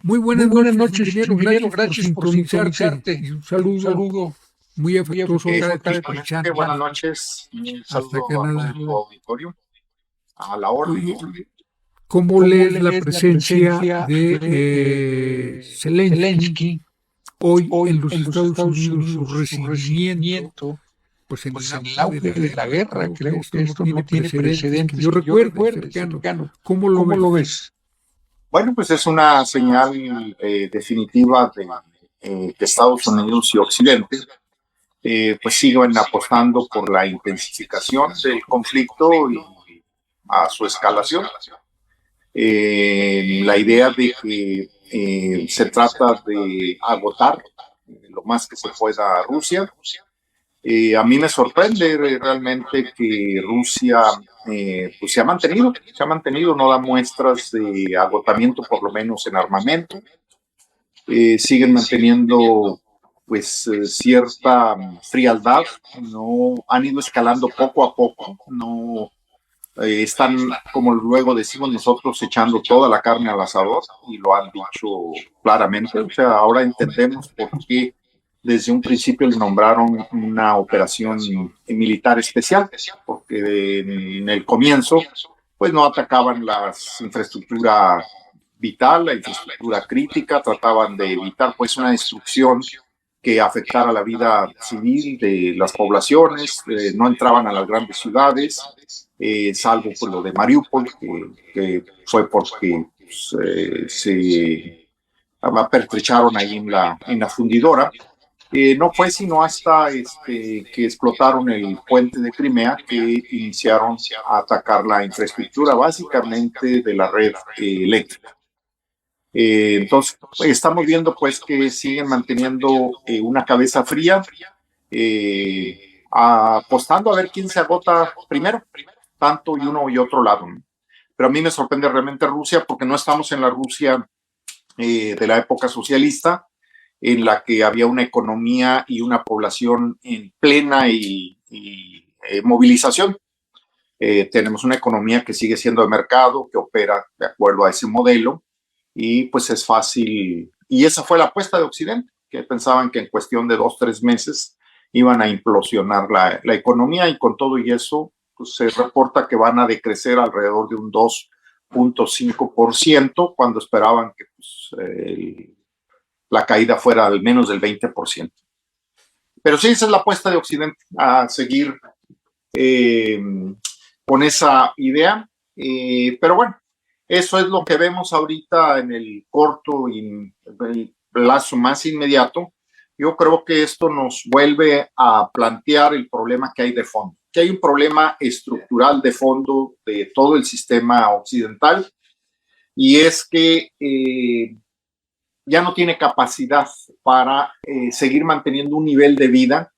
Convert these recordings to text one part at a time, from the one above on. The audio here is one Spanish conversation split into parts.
Muy buenas noches, noches, ingeniero. ingeniero. Gracias Gracias por por sintonizarte. sintonizarte. Y un Un saludo saludo muy muy afectuoso afectuoso acá de acá de Cristian, Cristian. Buenas noches, un hasta saludo a todo Canadá. tu auditorio, a la orden. Oye, ¿cómo ¿Cómo lees la lees la presencia presencia de de Zelensky Zelensky hoy en hoy los en los Estados Estados Unidos, su Unidos? Su recibimiento, recibimiento, pues en el pues en el auge de auge la de la guerra? guerra. Creo que Creo esto que no esto tiene no tiene precedentes que precedentes yo que yo recuerde, recuerde, cercano. cercano. ¿Cómo lo ¿Cómo ves? lo ves? Bueno, pues es una señal definitiva de que Estados Unidos y Occidente pues siguen apostando por la intensificación del conflicto y a su escalación. La idea de que se trata de agotar lo más que se pueda a Rusia. A mí me sorprende realmente que Rusia pues se ha mantenido, no da muestras de agotamiento, por lo menos en armamento. Siguen manteniendo pues cierta frialdad, no han ido escalando poco a poco, no están, como luego decimos nosotros, echando toda la carne al asador y lo han dicho claramente. O sea, ahora entendemos por qué desde un principio le nombraron una operación militar especial, porque en el comienzo pues no atacaban la infraestructura vital, la infraestructura crítica, trataban de evitar pues una destrucción que afectara la vida civil de las poblaciones, no entraban a las grandes ciudades, salvo por lo de Mariupol, que fue porque pues, se pertrecharon ahí en la fundidora. No fue sino hasta que explotaron el puente de Crimea que iniciaron a atacar la infraestructura básicamente de la red eléctrica. Entonces, estamos viendo pues que siguen manteniendo una cabeza fría, apostando a ver quién se agota primero, tanto y uno y otro lado. Pero a mí me sorprende realmente Rusia porque no estamos en la Rusia de la época socialista, en la que había una economía y una población en plena movilización. Tenemos una economía que sigue siendo de mercado, que opera de acuerdo a ese modelo, y pues es fácil. Y esa fue la apuesta de Occidente, que pensaban que en cuestión de 2 o 3 meses iban a implosionar la economía, y con todo y eso pues, se reporta que van a decrecer alrededor de un 2,5% cuando esperaban que pues, la caída fuera al menos del 20%. Pero sí, esa es la apuesta de Occidente, a seguir eh, con esa idea. Pero bueno, eso es lo que vemos ahorita en el corto y el plazo más inmediato. Yo creo que esto nos vuelve a plantear el problema que hay de fondo, que hay un problema estructural de fondo de todo el sistema occidental, y es que ya no tiene capacidad para seguir manteniendo un nivel de vida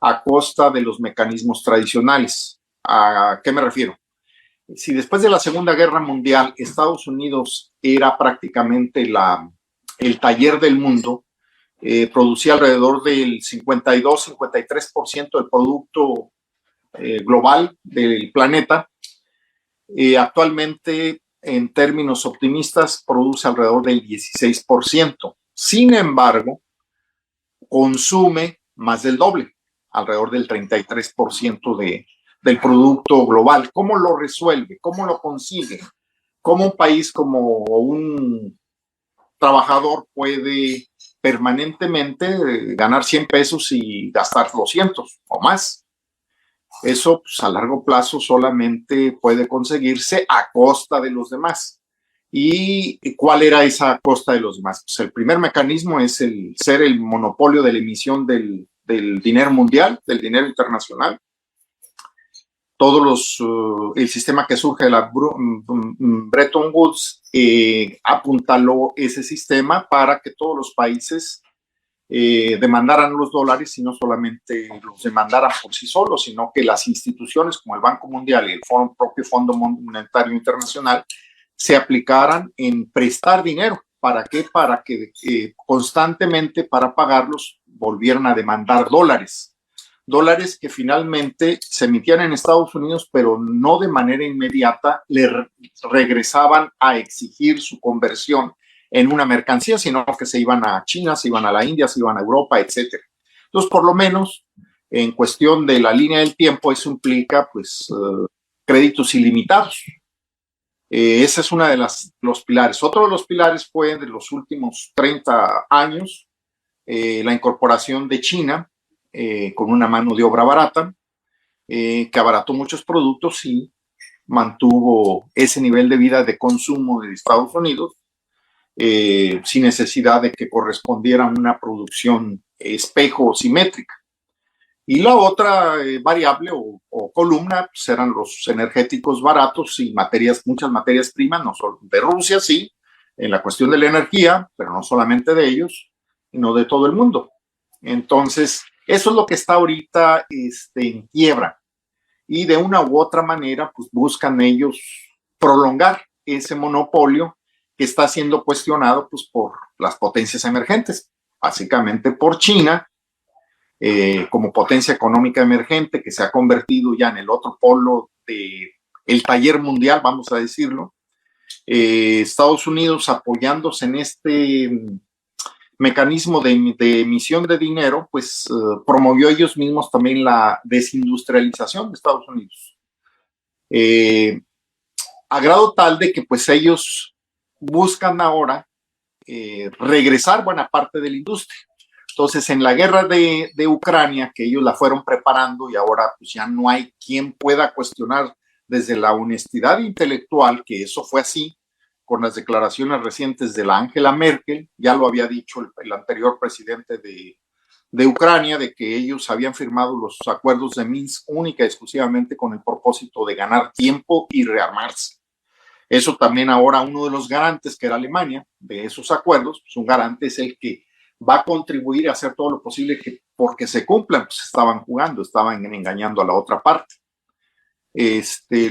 a costa de los mecanismos tradicionales. ¿A qué me refiero? Si después de la Segunda Guerra Mundial Estados Unidos era prácticamente el taller del mundo, producía alrededor del 52-53% del producto global del planeta, actualmente en términos optimistas produce alrededor del 16%. Sin embargo, consume más del doble, alrededor del 33% del producto global. ¿Cómo lo resuelve? ¿Cómo lo consigue? ¿Cómo un país como un trabajador puede permanentemente ganar 100 pesos y gastar 200 o más? Eso pues, a largo plazo solamente puede conseguirse a costa de los demás. ¿Y cuál era esa costa de los demás? Pues el primer mecanismo es el ser el monopolio de la emisión del dinero mundial, del dinero internacional. El sistema que surge de la Bretton Woods apuntaló ese sistema para que todos los países demandaran los dólares, y no solamente los demandaran por sí solos, sino que las instituciones como el Banco Mundial y el propio Fondo Monetario Internacional se aplicaran en prestar dinero. ¿Para qué? Para que constantemente para pagarlos volvieran a demandar dólares. Dólares que finalmente se emitían en Estados Unidos, pero no de manera inmediata, le regresaban a exigir su conversión en una mercancía, sino que se iban a China, se iban a la India, se iban a Europa, etcétera. Entonces, por lo menos, en cuestión de la línea del tiempo, eso implica, pues, créditos ilimitados. Ese es uno de los pilares. Otro de los pilares fue de los últimos 30 años, la incorporación de China con una mano de obra barata, que abarató muchos productos y mantuvo ese nivel de vida de consumo de Estados Unidos sin necesidad de que correspondiera una producción espejo o simétrica. Y la otra variable o columna pues eran los energéticos baratos y muchas materias primas, no solo de Rusia, sí, en la cuestión de la energía, pero no solamente de ellos, sino de todo el mundo. Entonces, eso es lo que está ahorita en quiebra. Y de una u otra manera, pues buscan ellos prolongar ese monopolio que está siendo cuestionado pues, por las potencias emergentes, básicamente por China, como potencia económica emergente que se ha convertido ya en el otro polo del taller mundial, vamos a decirlo. Estados Unidos apoyándose en este mecanismo de emisión de dinero, pues promovió ellos mismos también la desindustrialización de Estados Unidos. A grado tal de que pues ellos buscan ahora regresar buena parte de la industria. Entonces, en la guerra de Ucrania, que ellos la fueron preparando y ahora pues ya no hay quien pueda cuestionar desde la honestidad intelectual, que eso fue así, con las declaraciones recientes de la Angela Merkel, ya lo había dicho el anterior presidente de Ucrania, de que ellos habían firmado los acuerdos de Minsk única y exclusivamente con el propósito de ganar tiempo y rearmarse. Eso también ahora uno de los garantes, que era Alemania, de esos acuerdos, pues un garante es el que va a contribuir a hacer todo lo posible que porque se cumplan, pues estaban jugando, estaban engañando a la otra parte.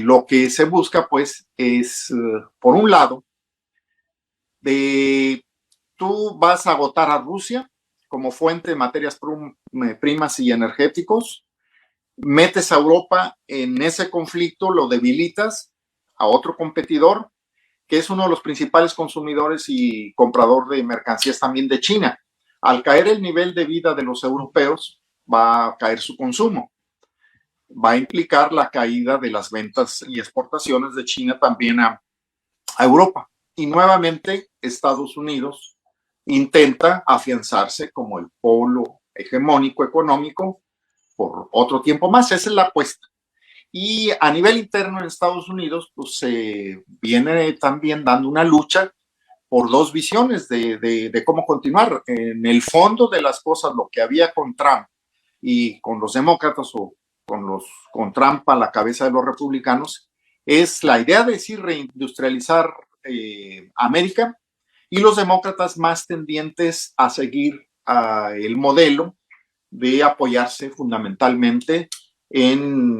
Lo que se busca, pues, es, por un lado, tú vas a agotar a Rusia como fuente de materias primas y energéticos, metes a Europa en ese conflicto, lo debilitas a otro competidor, que es uno de los principales consumidores y comprador de mercancías también de China. Al caer el nivel de vida de los europeos, va a caer su consumo. Va a implicar la caída de las ventas y exportaciones de China también a Europa. Y nuevamente Estados Unidos intenta afianzarse como el polo hegemónico económico por otro tiempo más. Esa es la apuesta. Y a nivel interno en Estados Unidos, pues se viene también dando una lucha por dos visiones de cómo continuar. En el fondo de las cosas, lo que había con Trump y con los demócratas o con Trump a la cabeza de los republicanos, es la idea de decir reindustrializar América, y los demócratas más tendientes a seguir el modelo de apoyarse fundamentalmente en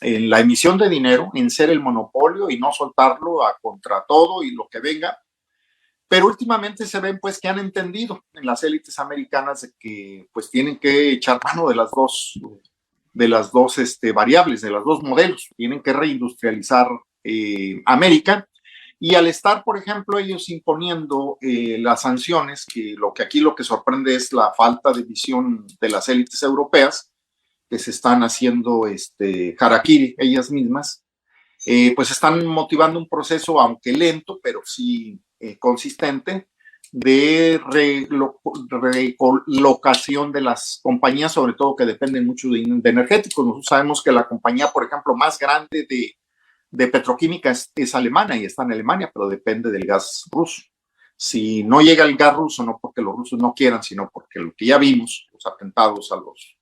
la emisión de dinero, en ser el monopolio y no soltarlo a contra todo y lo que venga. Pero últimamente se ven pues que han entendido en las élites americanas de que pues tienen que echar mano de las dos variables, de los dos modelos. Tienen que reindustrializar América. Y al estar, por ejemplo, ellos imponiendo las sanciones, que aquí lo que sorprende es la falta de visión de las élites europeas, que se están haciendo harakiri ellas mismas, pues están motivando un proceso, aunque lento, pero sí consistente, de recolocación de las compañías, sobre todo que dependen mucho de energéticos. Nosotros sabemos que la compañía, por ejemplo, más grande de petroquímica es alemana y está en Alemania, pero depende del gas ruso. Si no llega el gas ruso, no porque los rusos no quieran, sino porque lo que ya vimos, los atentados a los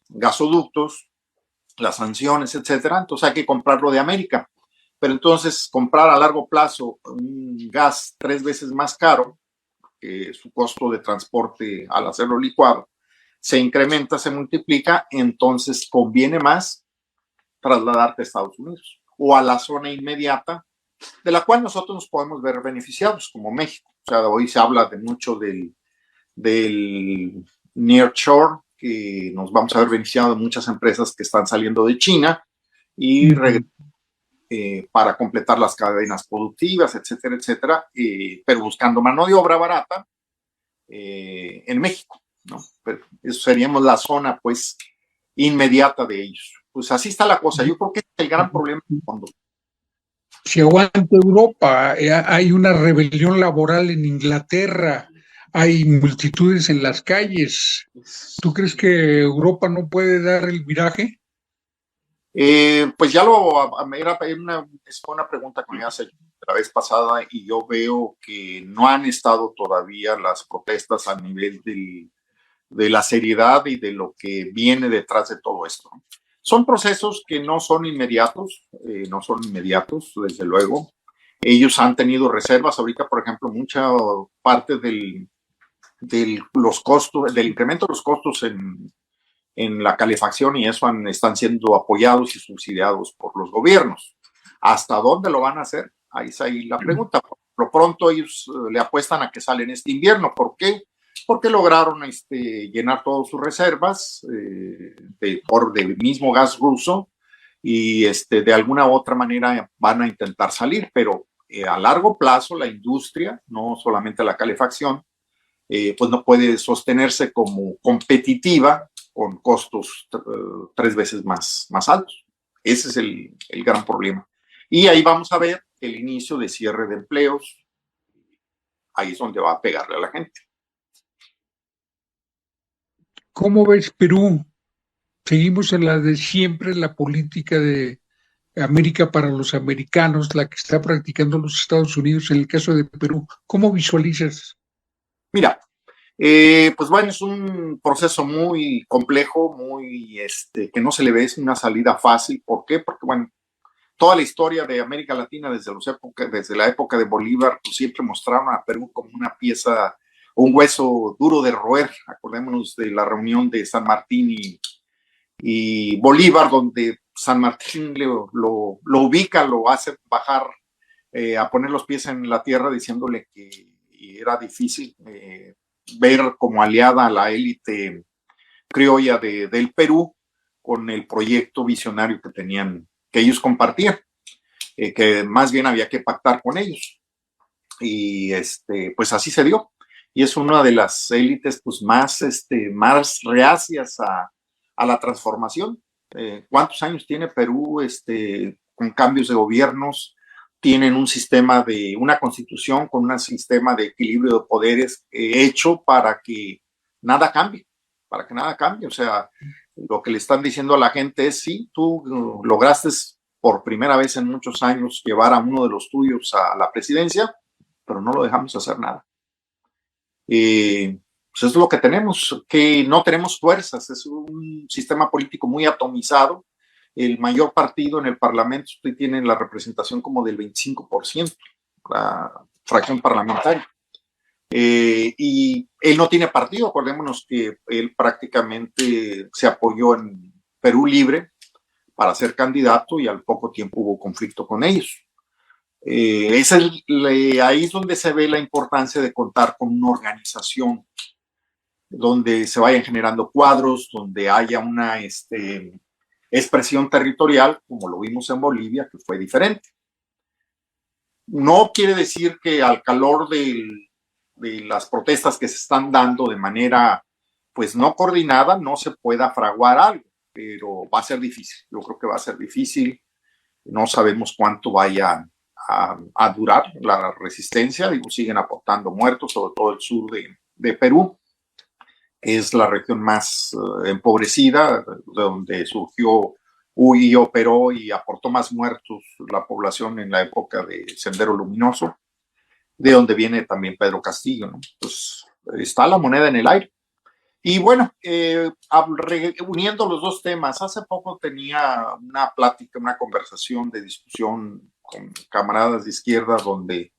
gasoductos, las sanciones, etcétera, entonces hay que comprarlo de América. Pero entonces comprar a largo plazo un gas 3 veces más caro, que su costo de transporte al hacerlo licuado, se incrementa, se multiplica, entonces conviene más trasladarte a Estados Unidos o a la zona inmediata, de la cual nosotros nos podemos ver beneficiados, como México. O sea, hoy se habla de mucho del near shore, que nos vamos a ver beneficiados de muchas empresas que están saliendo de China y para completar las cadenas productivas, etcétera, etcétera, pero buscando mano de obra barata en México, ¿no? Pero eso seríamos la zona, pues, inmediata de ellos. Pues así está la cosa. Yo creo que es el gran problema de fondo. Si aguanta Europa, hay una rebelión laboral en Inglaterra, hay multitudes en las calles. ¿Tú crees que Europa no puede dar el viraje? Pues ya fue una pregunta que me hace la vez pasada y yo veo que no han estado todavía las protestas a nivel de la seriedad y de lo que viene detrás de todo esto. Son procesos que no son inmediatos, desde luego. Ellos han tenido reservas. Ahorita, por ejemplo, mucha parte los costos, del incremento de los costos en la calefacción y eso están siendo apoyados y subsidiados por los gobiernos. ¿Hasta dónde lo van a hacer? Ahí está ahí la pregunta. Por lo pronto ellos le apuestan a que salen este invierno. ¿Por qué? Porque lograron llenar todas sus reservas del mismo gas ruso y de alguna u otra manera van a intentar salir, pero a largo plazo la industria, no solamente la calefacción, pues no puede sostenerse como competitiva con costos 3 veces más altos. Ese es el gran problema. Y ahí vamos a ver el inicio de cierre de empleos. Ahí es donde va a pegarle a la gente. ¿Cómo ves Perú? Seguimos en la de siempre, la política de América para los americanos, la que está practicando los Estados Unidos en el caso de Perú. ¿Cómo visualizas? Mira, pues bueno, es un proceso muy complejo, que no se le ve una salida fácil. ¿Por qué? Porque, bueno, toda la historia de América Latina desde la época de Bolívar, pues siempre mostraron a Perú como una pieza, un hueso duro de roer. Acordémonos de la reunión de San Martín y Bolívar, donde San Martín lo ubica, lo hace bajar a poner los pies en la tierra, diciéndole que era difícil ver como aliada a la élite criolla del Perú con el proyecto visionario que ellos compartían, que más bien había que pactar con ellos. Y pues así se dio. Y es una de las élites pues, más reacias a la transformación. ¿Cuántos años tiene Perú con cambios de gobiernos? Tienen una constitución con un sistema de equilibrio de poderes hecho para que nada cambie, O sea, lo que le están diciendo a la gente es, sí, tú lograste por primera vez en muchos años llevar a uno de los tuyos a la presidencia, pero no lo dejamos hacer nada. Pues eso es lo que tenemos, que no tenemos fuerzas, es un sistema político muy atomizado. El mayor partido en el Parlamento tiene la representación como del 25%, la fracción parlamentaria. Y él no tiene partido, acordémonos que él prácticamente se apoyó en Perú Libre para ser candidato y al poco tiempo hubo conflicto con ellos. Ahí es donde se ve la importancia de contar con una organización donde se vayan generando cuadros, donde haya una expresión territorial, como lo vimos en Bolivia, que fue diferente. No quiere decir que al calor de las protestas que se están dando de manera pues no coordinada no se pueda fraguar algo, pero va a ser difícil. Yo creo que va a ser difícil. No sabemos cuánto vaya a durar la resistencia. Digo, siguen aportando muertos, sobre todo el sur de Perú. Es la región más empobrecida, de donde surgió y operó y aportó más muertos la población en la época de Sendero Luminoso, de donde viene también Pedro Castillo, ¿no? Pues está la moneda en el aire. Y bueno, uniendo los dos temas, hace poco tenía una plática, una conversación de discusión con camaradas de izquierda donde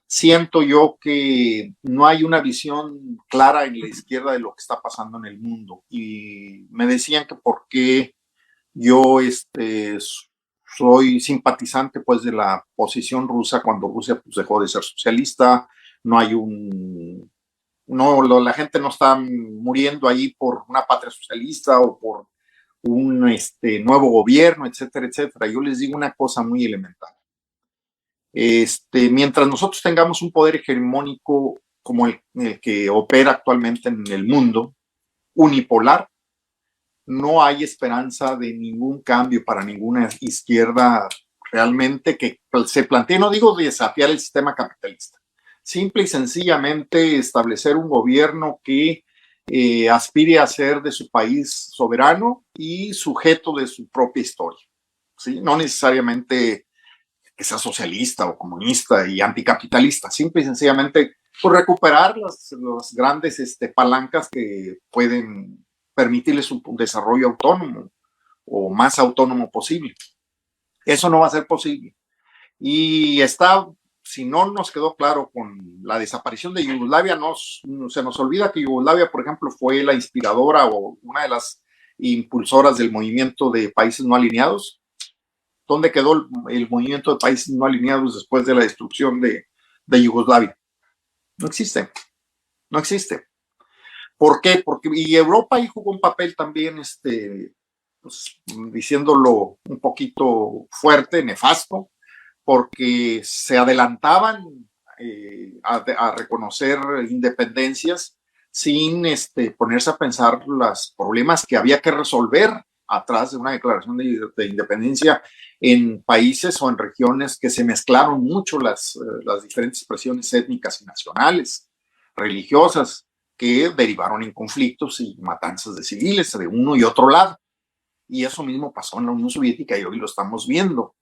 siento yo que no hay una visión clara en la izquierda de lo que está pasando en el mundo. Y me decían que por qué yo soy simpatizante pues de la posición rusa cuando Rusia pues, dejó de ser socialista, no hay la gente no está muriendo ahí por una patria socialista o un nuevo gobierno, etcétera, etcétera. Yo les digo una cosa muy elemental. Mientras nosotros tengamos un poder hegemónico como el que opera actualmente en el mundo, unipolar, no hay esperanza de ningún cambio para ninguna izquierda realmente que se plantee, no digo desafiar el sistema capitalista, simple y sencillamente establecer un gobierno que aspire a ser de su país soberano y sujeto de su propia historia, ¿sí? No necesariamente que sea socialista o comunista y anticapitalista, simple y sencillamente por recuperar las grandes palancas que pueden permitirles un desarrollo autónomo o más autónomo posible. Eso no va a ser posible. Y si no nos quedó claro con la desaparición de Yugoslavia, se nos olvida que Yugoslavia, por ejemplo, fue la inspiradora o una de las impulsoras del movimiento de países no alineados. ¿Dónde quedó el movimiento de países no alineados después de la destrucción de Yugoslavia? No existe, no existe. ¿Por qué? Y Europa ahí jugó un papel también, pues, diciéndolo un poquito fuerte, nefasto, porque se adelantaban a reconocer independencias sin ponerse a pensar los problemas que había que resolver atrás de una declaración de independencia en países o en regiones que se mezclaron mucho las diferentes expresiones étnicas y nacionales, religiosas, que derivaron en conflictos y matanzas de civiles de uno y otro lado. Y eso mismo pasó en la Unión Soviética y hoy lo estamos viendo.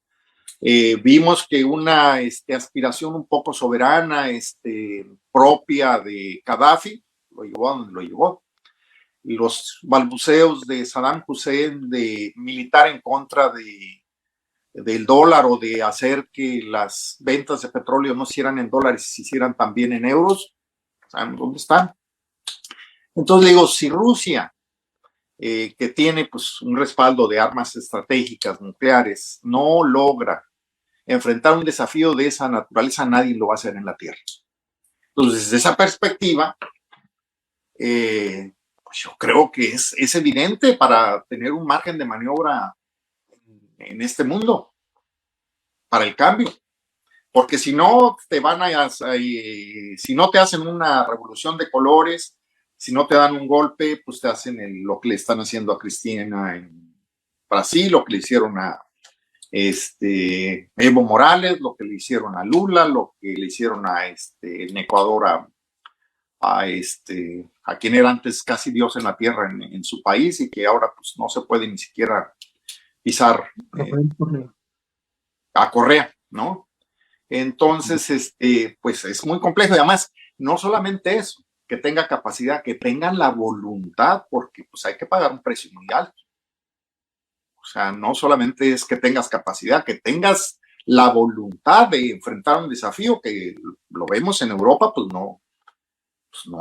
Vimos que una aspiración un poco soberana, propia de Gaddafi, lo llevó a donde lo llevó. Y los balbuceos de Saddam Hussein de militar en contra del dólar o de hacer que las ventas de petróleo no se hicieran en dólares y se hicieran también en euros, ¿saben dónde están? Entonces le digo, si Rusia, que tiene pues un respaldo de armas estratégicas nucleares, no logra enfrentar un desafío de esa naturaleza, nadie lo va a hacer en la Tierra. Entonces, desde esa perspectiva, pues yo creo que es evidente para tener un margen de maniobra en este mundo, para el cambio. Porque si no si no te hacen una revolución de colores, si no te dan un golpe, pues te hacen lo que le están haciendo a Cristina en Brasil, lo que le hicieron a Evo Morales, lo que le hicieron a Lula, lo que le hicieron en Ecuador a quien era antes casi Dios en la tierra en su país y que ahora pues no se puede ni siquiera pisar a Correa, ¿no? Entonces, pues es muy complejo y además no solamente eso, que tenga capacidad, que tengan la voluntad, porque pues hay que pagar un precio muy alto. O sea, no solamente es que tengas capacidad, que tengas la voluntad de enfrentar un desafío que lo vemos en Europa, pues no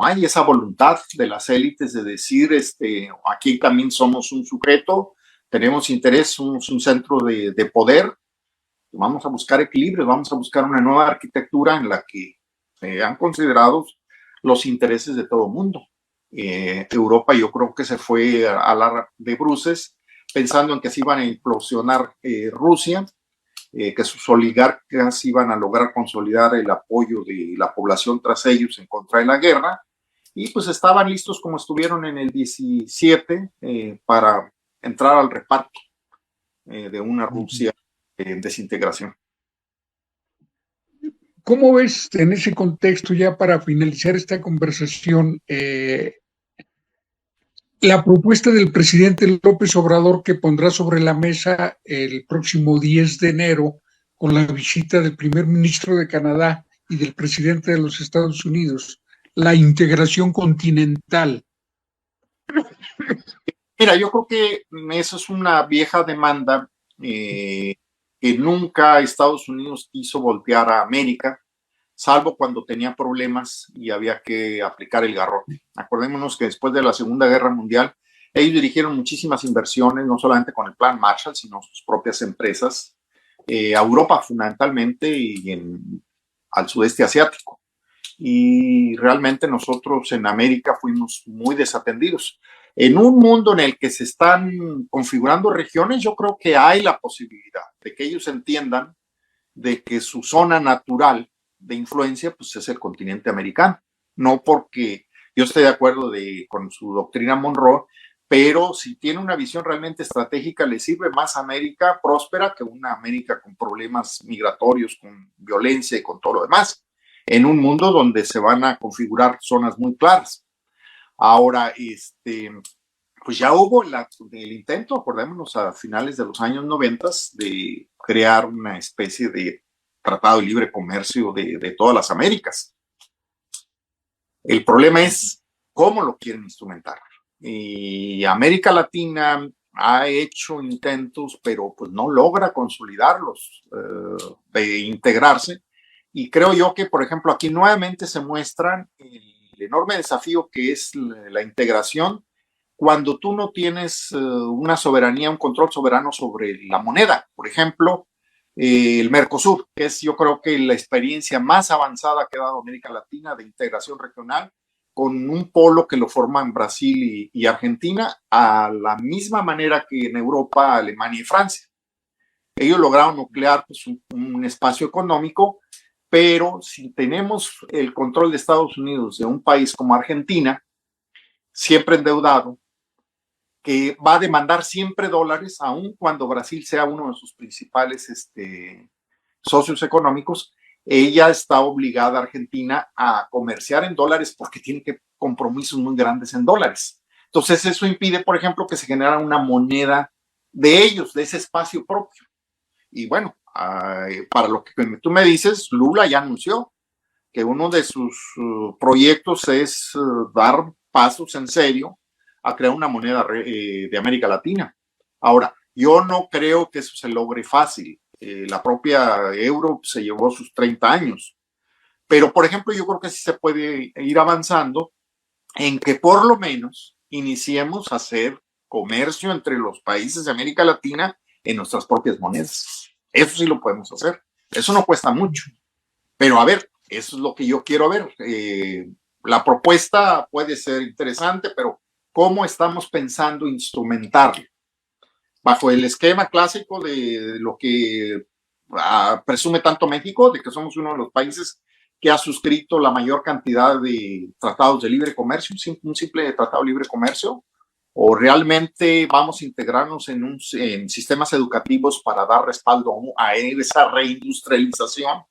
hay esa voluntad de las élites de decir, aquí también somos un sujeto, tenemos interés, somos un centro de poder, vamos a buscar equilibrio, vamos a buscar una nueva arquitectura en la que sean considerados los intereses de todo el mundo. Europa yo creo que se fue a la de bruces pensando en que se iban a implosionar Rusia, que sus oligarcas iban a lograr consolidar el apoyo de la población tras ellos en contra de la guerra, y pues estaban listos como estuvieron en el 17 para entrar al reparto de una Rusia en desintegración. ¿Cómo ves en ese contexto, ya para finalizar esta conversación, la propuesta del presidente López Obrador que pondrá sobre la mesa el próximo 10 de enero con la visita del primer ministro de Canadá y del presidente de los Estados Unidos, la integración continental? Mira, yo creo que eso es una vieja demanda que nunca Estados Unidos quiso voltear a América, salvo cuando tenía problemas y había que aplicar el garrote. Acordémonos que después de la Segunda Guerra Mundial, ellos dirigieron muchísimas inversiones, no solamente con el Plan Marshall, sino sus propias empresas, a Europa fundamentalmente y al sudeste asiático. Y realmente nosotros en América fuimos muy desatendidos. En un mundo en el que se están configurando regiones, yo creo que hay la posibilidad de que ellos entiendan de que su zona natural de influencia pues, es el continente americano. No porque yo esté de acuerdo con su doctrina Monroe, pero si tiene una visión realmente estratégica, le sirve más América próspera que una América con problemas migratorios, con violencia y con todo lo demás, en un mundo donde se van a configurar zonas muy claras. Ahora, pues ya hubo el intento, acordémonos, a finales de los años 90 de crear una especie de tratado de libre comercio de todas las Américas. El problema es cómo lo quieren instrumentar. Y América Latina ha hecho intentos, pero pues no logra consolidarlos, de integrarse. Y creo yo que, por ejemplo, aquí nuevamente se muestra el enorme desafío que es la integración cuando tú no tienes una soberanía, un control soberano sobre la moneda. Por ejemplo, el Mercosur, que es yo creo que la experiencia más avanzada que ha dado América Latina de integración regional, con un polo que lo forman Brasil y Argentina, a la misma manera que en Europa, Alemania y Francia. Ellos lograron nuclear pues, un espacio económico, pero si tenemos el control de Estados Unidos de un país como Argentina, siempre endeudado, que va a demandar siempre dólares, aun cuando Brasil sea uno de sus principales socios económicos, ella está obligada, Argentina, a comerciar en dólares porque tiene compromisos muy grandes en dólares. Entonces eso impide, por ejemplo, que se genera una moneda de ellos, de ese espacio propio. Y bueno, para lo que tú me dices, Lula ya anunció que uno de sus proyectos es dar pasos en serio a crear una moneda de América Latina. Ahora, yo no creo que eso se logre fácil. La propia euro se llevó sus 30 años. Pero, por ejemplo, yo creo que sí se puede ir avanzando en que por lo menos iniciemos a hacer comercio entre los países de América Latina en nuestras propias monedas. Eso sí lo podemos hacer. Eso no cuesta mucho. Pero a ver, eso es lo que yo quiero ver. La propuesta puede ser interesante, pero ¿cómo estamos pensando instrumentarlo? Bajo el esquema clásico de lo que presume tanto México, de que somos uno de los países que ha suscrito la mayor cantidad de tratados de libre comercio, un simple tratado de libre comercio, o realmente vamos a integrarnos en sistemas educativos para dar respaldo a esa reindustrialización,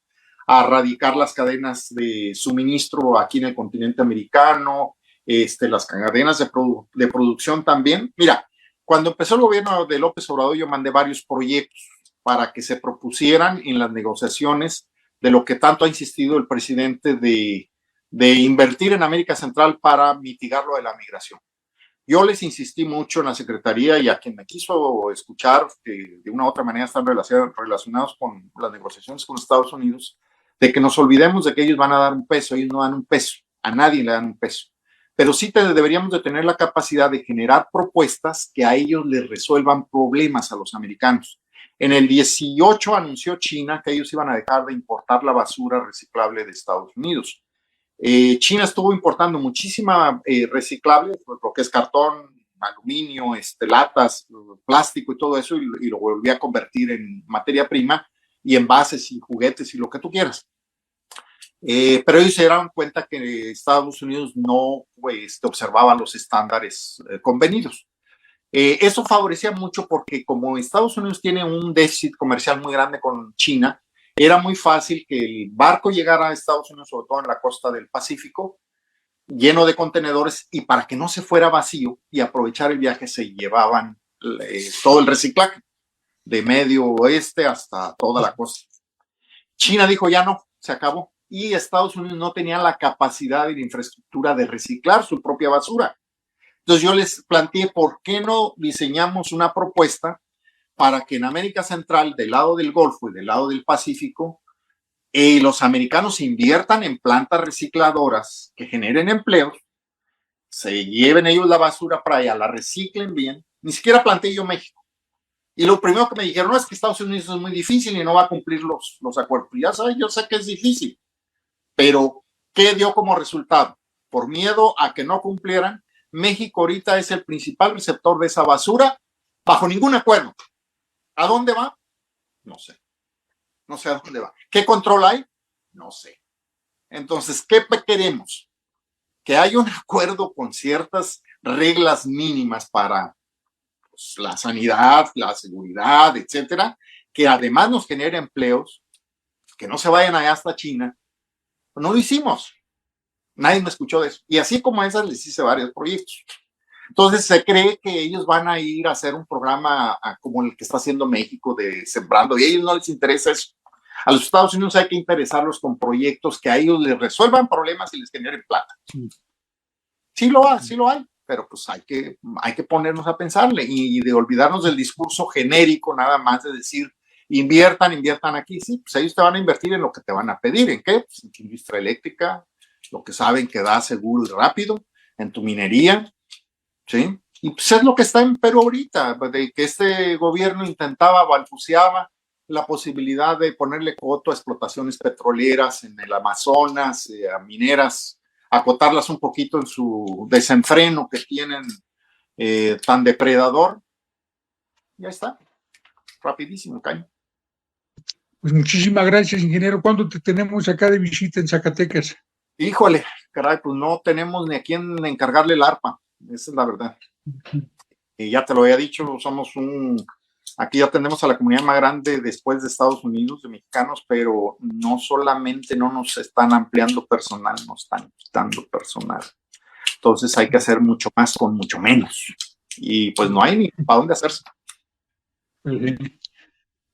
a erradicar las cadenas de suministro aquí en el continente americano, las cadenas de producción también. Mira, cuando empezó el gobierno de López Obrador, yo mandé varios proyectos para que se propusieran en las negociaciones de lo que tanto ha insistido el presidente de invertir en América Central para mitigar lo de la migración. Yo les insistí mucho en la Secretaría y a quien me quiso escuchar, que de una u otra manera están relacionados con las negociaciones con Estados Unidos, de que nos olvidemos de que ellos van a dar un peso, ellos no dan un peso, a nadie le dan un peso. Pero sí deberíamos de tener la capacidad de generar propuestas que a ellos les resuelvan problemas a los americanos. En el 18 anunció China que ellos iban a dejar de importar la basura reciclable de Estados Unidos. China estuvo importando muchísima reciclable, lo que es cartón, aluminio, latas, plástico y todo eso, y lo volvió a convertir en materia prima y envases y juguetes y lo que tú quieras. Pero ellos se dieron cuenta que Estados Unidos no observaba los estándares convenidos. Eso favorecía mucho porque como Estados Unidos tiene un déficit comercial muy grande con China, era muy fácil que el barco llegara a Estados Unidos, sobre todo en la costa del Pacífico, lleno de contenedores, y para que no se fuera vacío y aprovechar el viaje se llevaban todo el reciclaje de medio oeste hasta toda la costa. China dijo ya no, se acabó, y Estados Unidos no tenía la capacidad y la infraestructura de reciclar su propia basura. Entonces yo les planteé por qué no diseñamos una propuesta para que en América Central, del lado del Golfo y del lado del Pacífico, los americanos inviertan en plantas recicladoras que generen empleos, se lleven ellos la basura para allá, la reciclen bien. Ni siquiera planteé yo México. Y lo primero que me dijeron, no, es que Estados Unidos es muy difícil y no va a cumplir los acuerdos. Ya sabes, yo sé que es difícil, pero ¿qué dio como resultado? Por miedo a que no cumplieran, México ahorita es el principal receptor de esa basura bajo ningún acuerdo. ¿A dónde va? No sé. No sé a dónde va. ¿Qué control hay? No sé. Entonces, ¿qué queremos? Que haya un acuerdo con ciertas reglas mínimas para pues, la sanidad, la seguridad, etcétera, que además nos genere empleos, que no se vayan allá hasta China. No lo hicimos. Nadie me escuchó de eso. Y así como esas, les hice varios proyectos. Entonces se cree que ellos van a ir a hacer un programa como el que está haciendo México de Sembrando, y a ellos no les interesa eso. A los Estados Unidos hay que interesarlos con proyectos que a ellos les resuelvan problemas y les generen plata. Sí lo hay, pero pues hay que ponernos a pensarle y de olvidarnos del discurso genérico nada más de decir inviertan aquí. Sí, pues ellos te van a invertir en lo que te van a pedir. ¿En qué? Pues en tu industria eléctrica, lo que saben que da seguro y rápido, en tu minería, ¿sí? Y pues es lo que está en Perú ahorita, de que este gobierno intentaba, balbuceaba la posibilidad de ponerle coto a explotaciones petroleras en el Amazonas, a mineras, acotarlas un poquito en su desenfreno que tienen tan depredador. Ya está, rapidísimo, Caño. Pues muchísimas gracias, ingeniero. ¿Cuándo te tenemos acá de visita en Zacatecas? Híjole, caray, pues no tenemos ni a quién encargarle el arpa, esa es la verdad. Y ya te lo había dicho, aquí ya tenemos a la comunidad más grande después de Estados Unidos, de mexicanos, pero no solamente no nos están ampliando personal, nos están quitando personal. Entonces hay que hacer mucho más con mucho menos. Y pues no hay ni para dónde hacerse.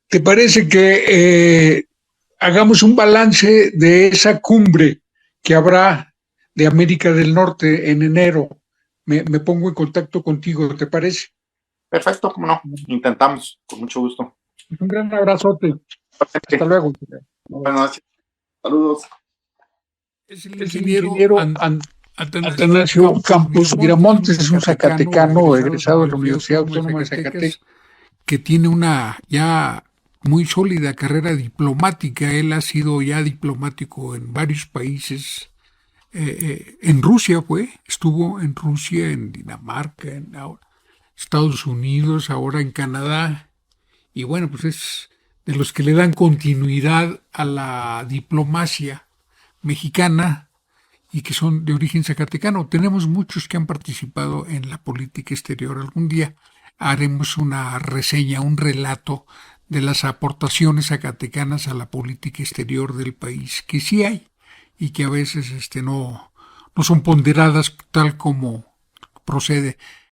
¿Te parece que hagamos un balance de esa cumbre que habrá de América del Norte en enero? Me pongo en contacto contigo, ¿te parece? Perfecto, cómo no. Intentamos, con mucho gusto. Un gran abrazote. Hasta luego. Buenas noches. Saludos. Es el ingeniero Atanasio Campos Viramontes, es un zacatecano egresado de la Universidad Autónoma de Zacatecas, que tiene una ya muy sólida carrera diplomática. Él ha sido ya diplomático en varios países. En Rusia estuvo en Rusia, en Dinamarca, en Estados Unidos, ahora en Canadá. Y bueno, pues es de los que le dan continuidad a la diplomacia mexicana y que son de origen zacatecano. Tenemos muchos que han participado en la política exterior. Algún día haremos una reseña, un relato de las aportaciones zacatecanas a la política exterior del país, que sí hay y que a veces no son ponderadas tal como procede